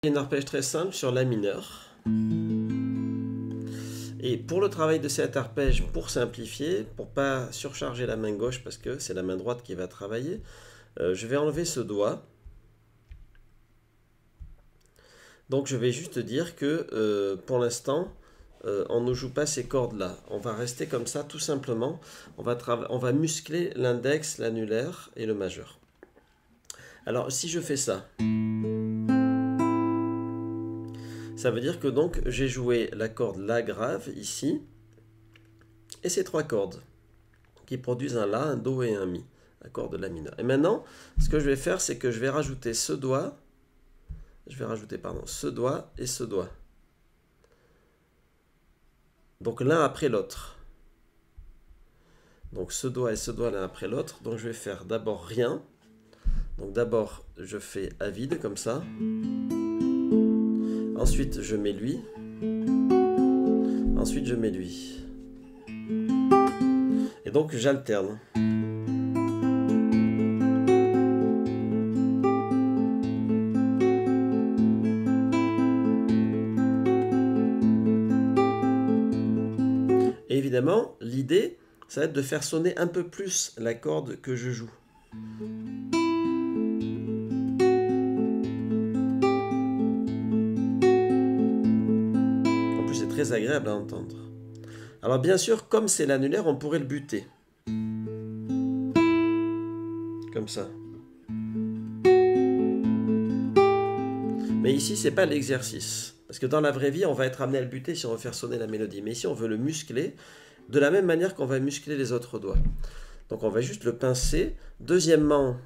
Un arpège très simple sur la mineur. Et pour le travail de cet arpège, pour simplifier, pour pas surcharger la main gauche parce que c'est la main droite qui va travailler, je vais enlever ce doigt. Donc je vais juste dire que pour l'instant, on ne joue pas ces cordes-là. On va rester comme ça tout simplement. On va muscler l'index, l'annulaire et le majeur. Alors si je fais ça, ça veut dire que donc j'ai joué la corde La grave ici et ces trois cordes qui produisent un La, un Do et un Mi, accord de La mineur. Et maintenant, ce que je vais faire, c'est que je vais rajouter ce doigt, ce doigt et ce doigt. Donc l'un après l'autre. Donc ce doigt et ce doigt l'un après l'autre. Donc je vais faire d'abord rien. Donc d'abord je fais à vide comme ça. Ensuite je mets lui. Ensuite je mets lui. Et donc j'alterne. Et évidemment, l'idée, ça va être de faire sonner un peu plus la corde que je joue. En plus, c'est très agréable à entendre. Alors bien sûr, comme c'est l'annulaire, on pourrait le buter. Comme ça. Mais ici, c'est pas l'exercice. Parce que dans la vraie vie, on va être amené à le buter si on veut faire sonner la mélodie. Mais ici, on veut le muscler de la même manière qu'on va muscler les autres doigts. Donc on va juste le pincer. Deuxièmement,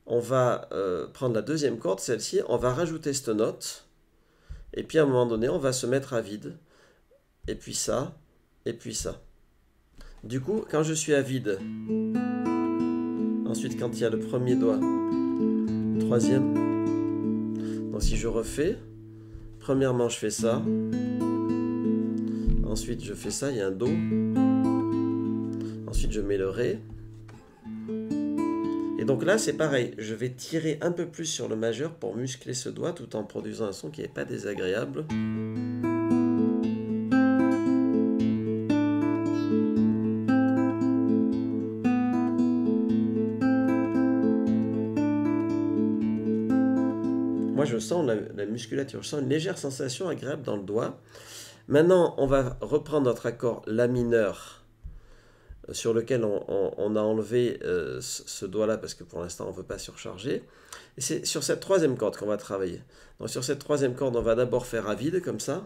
on va prendre la deuxième corde, celle-ci, on va rajouter cette note. Et puis à un moment donné, on va se mettre à vide. Et puis ça, et puis ça. Du coup, quand je suis à vide, ensuite quand il y a le premier doigt, troisième. Donc si je refais, premièrement je fais ça. Ensuite je fais ça, il y a un Do. Ensuite je mets le Ré. Et donc là c'est pareil, je vais tirer un peu plus sur le majeur pour muscler ce doigt tout en produisant un son qui n'est pas désagréable. Moi je sens la musculature, je sens une légère sensation agréable dans le doigt. Maintenant on va reprendre notre accord La mineur sur lequel on a enlevé ce doigt-là parce que pour l'instant on ne veut pas surcharger. Et c'est sur cette troisième corde qu'on va travailler. Donc sur cette troisième corde, on va d'abord faire à vide comme ça.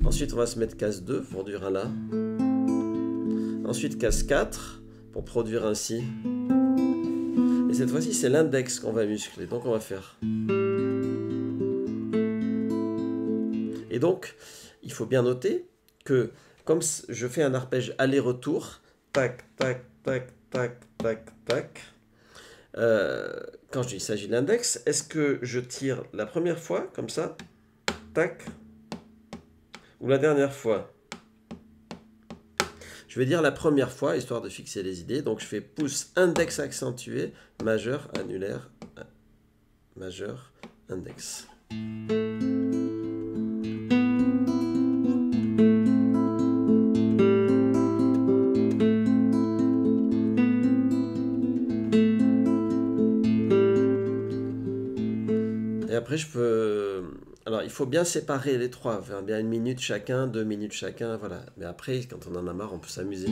Ensuite on va se mettre case 2 pour produire un La. Ensuite case 4 pour produire un Si. Et cette fois-ci c'est l'index qu'on va muscler. Donc on va faire. Et donc il faut bien noter que comme je fais un arpège aller-retour, tac, tac, tac, tac, tac, tac, quand il s'agit de l'index, est-ce que je tire la première fois, comme ça, tac, ou la dernière fois? Je vais dire la première fois, histoire de fixer les idées. Donc je fais pouce, index accentué, majeur, annulaire, majeur, index. Et après, je peux... Alors, il faut bien séparer les trois, faire bien 1 minute chacun, 2 minutes chacun, voilà. Mais après, quand on en a marre, on peut s'amuser.